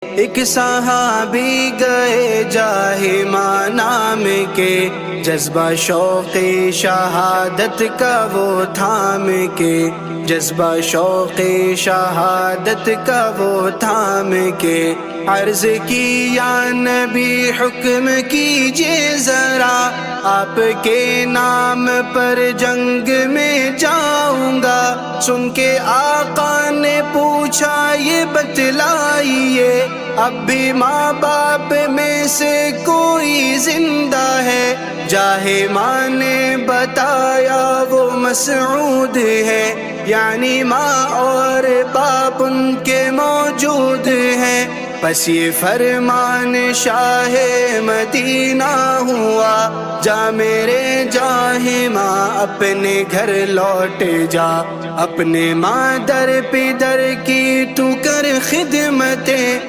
ایک صحابی گئے جاہماں نام کے، جذبہ شوق شہادت کا وہ تھام کے، جذبہ شوق شہادت کا وہ تھام کے، عرض کی یا نبی حکم کیجئے ذرا، آپ کے نام پر جنگ میں جاؤں گا۔ سن کے آقا نے پوچھا یہ بتلائیے، اب بھی ماں باپ میں سے کوئی زندہ ہے؟ جاہماں نے بتایا وہ مسعود ہے، یعنی ماں اور باپ ان کے موجود ہیں۔ پس یہ فرمان شاہ مدینہ ہوا، جا میرے جاہماں اپنے گھر لوٹ جا، اپنے مادر پدر کی تو کر خدمتیں۔